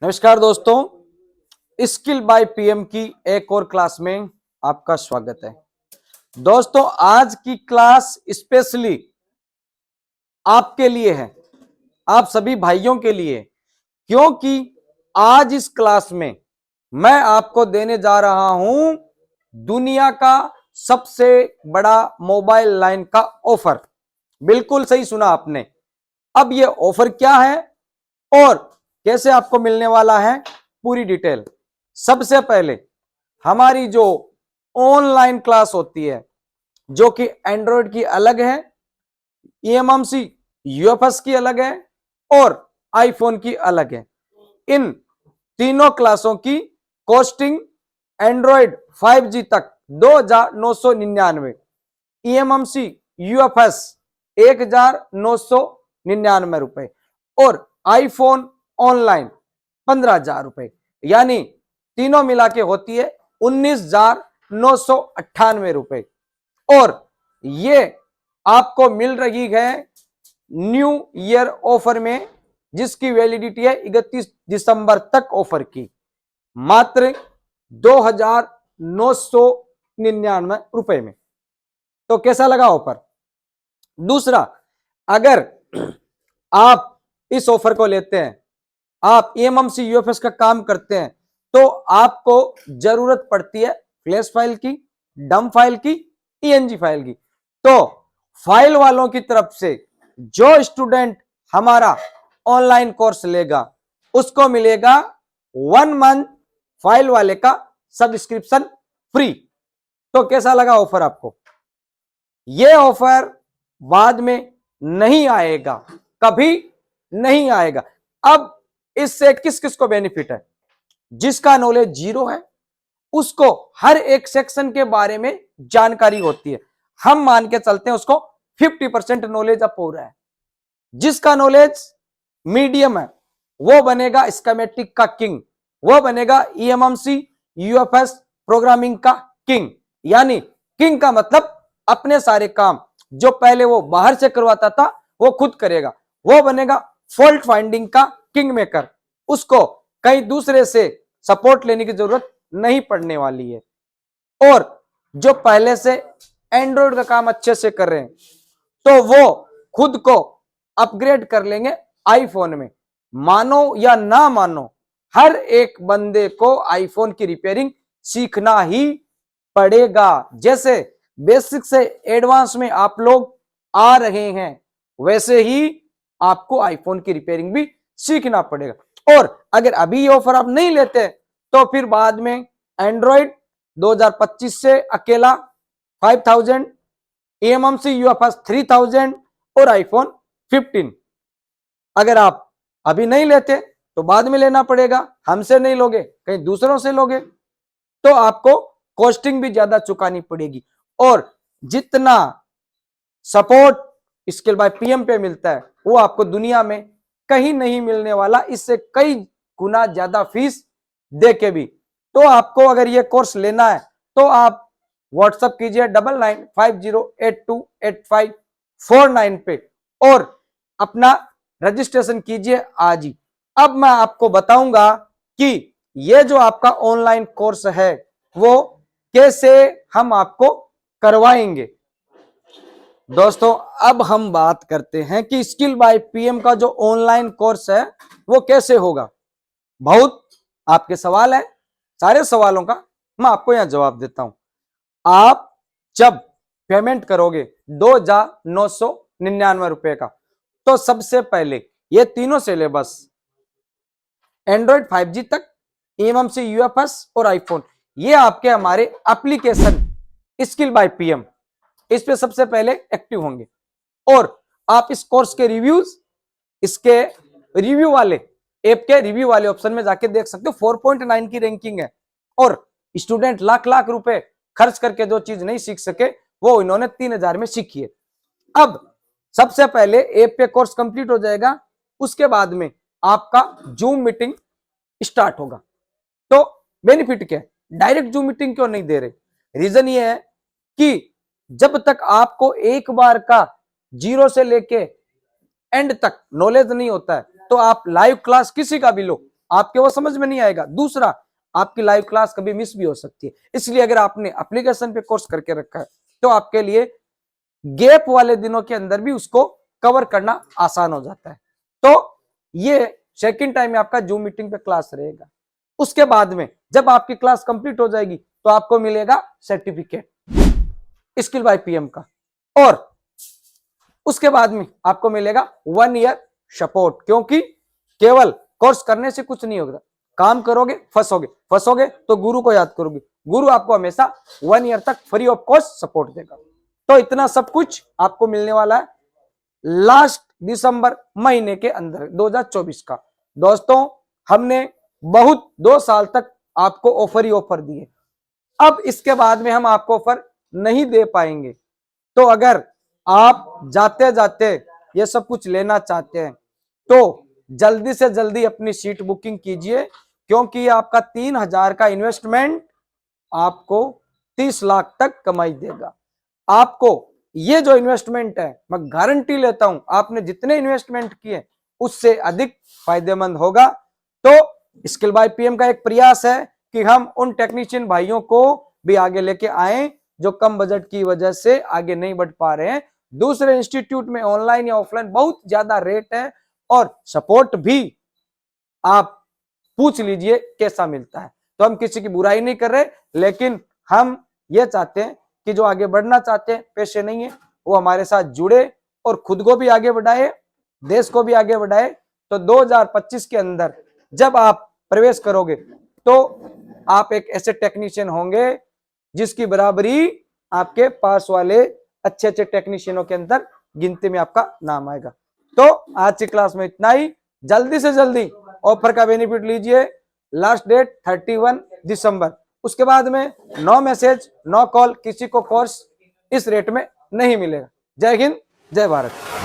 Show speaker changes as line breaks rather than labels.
नमस्कार दोस्तों, skill by PM की एक और क्लास में आपका स्वागत है। दोस्तों, आज की क्लास स्पेशली आपके लिए है, आप सभी भाइयों के लिए, क्योंकि आज इस क्लास में मैं आपको देने जा रहा हूं दुनिया का सबसे बड़ा मोबाइल लाइन का ऑफर। बिल्कुल सही सुना आपने। अब ये ऑफर क्या है और कैसे आपको मिलने वाला है, पूरी डिटेल। सबसे पहले हमारी जो ऑनलाइन क्लास होती है, जो कि एंड्रॉयड की अलग है, ईएमएमसी यूएफएस की अलग है और आईफोन की अलग है। इन तीनों क्लासों की कॉस्टिंग एंड्रॉयड 5G तक 2,999, ईएमएमसी यूएफएस 1,999 रुपए और आईफोन ऑनलाइन 15,000 रुपए, यानी तीनों मिला के होती है 19,998 रुपए। और ये आपको मिल रही है न्यू ईयर ऑफर में, जिसकी वैलिडिटी है 31 दिसंबर तक ऑफर की, मात्र 2,999 रुपए में। तो कैसा लगा ऑफर? दूसरा, अगर आप इस ऑफर को लेते हैं, आप ईएमएमसी यूएफएस का काम करते हैं, तो आपको जरूरत पड़ती है फ्लैश फाइल की, डम फाइल की, ईएनजी फाइल की। तो फाइल वालों की तरफ से जो स्टूडेंट हमारा ऑनलाइन कोर्स लेगा, उसको मिलेगा 1 मंथ फाइल वाले का सब्सक्रिप्शन फ्री। तो कैसा लगा ऑफर आपको? यह ऑफर बाद में नहीं आएगा, कभी नहीं आएगा। अब इससे किस किस को बेनिफिट है? जिसका नॉलेज जीरो है, उसको हर एक सेक्शन के बारे में जानकारी होती है। हम मान के चलते हैं उसको 50% नॉलेज अप हो रहा है। जिसका नॉलेज मीडियम है, वो बनेगा स्कीमेटिक का किंग, वो बनेगा ईएमएमसी यूएफएस प्रोग्रामिंग का किंग। यानी किंग का मतलब अपने सारे काम जो पहले वो बाहर से करवाता था, वो खुद करेगा। वो बनेगा फॉल्ट फाइंडिंग का किंग मेकर, उसको कहीं दूसरे से सपोर्ट लेने की जरूरत नहीं पड़ने वाली है। और जो पहले से एंड्रॉयड का काम अच्छे से कर रहे हैं, तो वो खुद को अपग्रेड कर लेंगे आईफोन में। मानो या ना मानो, हर एक बंदे को आईफोन की रिपेयरिंग सीखना ही पड़ेगा। जैसे बेसिक से एडवांस में आप लोग आ रहे हैं, वैसे ही आपको आईफोन की रिपेयरिंग भी सीखना पड़ेगा। और अगर अभी ये ऑफर आप नहीं लेते, तो फिर बाद में एंड्रॉइड 2025 से अकेला 5,000, ईएमएमसी यूएफएस 3,000 और आईफोन 15। अगर आप अभी नहीं लेते तो बाद में लेना पड़ेगा। हमसे नहीं लोगे, कहीं दूसरों से लोगे, तो आपको कॉस्टिंग भी ज्यादा चुकानी पड़ेगी। और जितना सपोर्ट स्किल बाय पीएम पे मिलता है, वो आपको दुनिया में कहीं नहीं मिलने वाला, इससे कई गुना ज्यादा फीस दे के भी। तो आपको अगर ये कोर्स लेना है, तो आप व्हाट्सएप कीजिए 9950828549 पे और अपना रजिस्ट्रेशन कीजिए आज ही। अब मैं आपको बताऊंगा कि ये जो आपका ऑनलाइन कोर्स है, वो कैसे हम आपको करवाएंगे। दोस्तों, अब हम बात करते हैं कि स्किल बाय पीएम का जो ऑनलाइन कोर्स है, वो कैसे होगा। बहुत आपके सवाल है, सारे सवालों का मैं आपको यहां जवाब देता हूं। आप जब पेमेंट करोगे 2,999 रुपए का, तो सबसे पहले ये तीनों सिलेबस एंड्रॉइड 5G तक, ईएमएमसी यूएफएस और आईफोन, ये आपके हमारे एप्लीकेशन स्किल बाय पीएम, इस पे सबसे पहले एक्टिव होंगे। और आप इस कोर्स के रिव्यूज, इसके रिव्यू वाले ऐप के रिव्यू वाले ऑप्शन में जाके देख सकते हो। 4.9 की रैंकिंग है। और स्टूडेंट लाख लाख रुपए खर्च करके जो चीज नहीं सीख सके, वो इन्होंने 3,000 में सीखी है। अब सबसे पहले ऐप पे कोर्स कंप्लीट हो जाएगा, उसके बाद में आपका जूम मीटिंग स्टार्ट होगा। तो बेनिफिट क्या है? डायरेक्ट जूम मीटिंग क्यों नहीं दे रहे? रीजन ये है कि जब तक आपको एक बार का जीरो से लेके एंड तक नॉलेज नहीं होता है, तो आप लाइव क्लास किसी का भी लो, आपके वो समझ में नहीं आएगा। दूसरा, आपकी लाइव क्लास कभी मिस भी हो सकती है, इसलिए अगर आपने एप्लीकेशन पे कोर्स करके रखा है तो आपके लिए गैप वाले दिनों के अंदर भी उसको कवर करना आसान हो जाता है। तो ये सेकंड टाइम में आपका जूम मीटिंग पे क्लास रहेगा। उसके बाद में जब आपकी क्लास कंप्लीट हो जाएगी तो आपको मिलेगा सर्टिफिकेट स्किल बाय पीएम का, और उसके बाद में आपको मिलेगा 1 ईयर सपोर्ट, क्योंकि केवल कोर्स करने से कुछ नहीं होगा, काम करोगे फंसोगे तो गुरु को याद करोगे, गुरु आपको हमेशा 1 ईयर तक फ्री ऑफ कॉस्ट सपोर्ट देगा। तो इतना सब कुछ आपको मिलने वाला है लास्ट दिसंबर महीने के अंदर 2024 का। दोस्तों, हमने बहुत 2 साल तक आपको ऑफर ही ऑफर दिए, अब इसके बाद में हम आपको ऑफर नहीं दे पाएंगे। तो अगर आप जाते जाते ये सब कुछ लेना चाहते हैं तो जल्दी से जल्दी अपनी सीट बुकिंग कीजिए, क्योंकि ये आपका 3,000 का इन्वेस्टमेंट आपको 30 लाख तक कमाई देगा। आपको ये जो इन्वेस्टमेंट है, मैं गारंटी लेता हूं आपने जितने इन्वेस्टमेंट किए उससे अधिक फायदेमंद होगा। तो स्किल बाय पीएम का एक प्रयास है कि हम उन टेक्नीशियन भाइयों को भी आगे लेके आए जो कम बजट की वजह से आगे नहीं बढ़ पा रहे हैं। दूसरे इंस्टीट्यूट में ऑनलाइन या ऑफलाइन बहुत ज्यादा रेट है, और सपोर्ट भी आप पूछ लीजिए कैसा मिलता है। तो हम किसी की बुराई नहीं कर रहे, लेकिन हम ये चाहते हैं कि जो आगे बढ़ना चाहते हैं, पैसे नहीं है, वो हमारे साथ जुड़े और खुद को भी आगे बढ़ाए, देश को भी आगे बढ़ाए। तो 2025 के अंदर जब आप प्रवेश करोगे तो आप एक ऐसे टेक्नीशियन होंगे जिसकी बराबरी आपके पास वाले अच्छे अच्छे टेक्नीशियनों के अंदर गिनती में आपका नाम आएगा। तो आज की क्लास में इतना ही। जल्दी से जल्दी ऑफर का बेनिफिट लीजिए। लास्ट डेट 31 दिसंबर, उसके बाद में नो मैसेज नो कॉल, किसी को कोर्स इस रेट में नहीं मिलेगा। जय हिंद, जय भारत।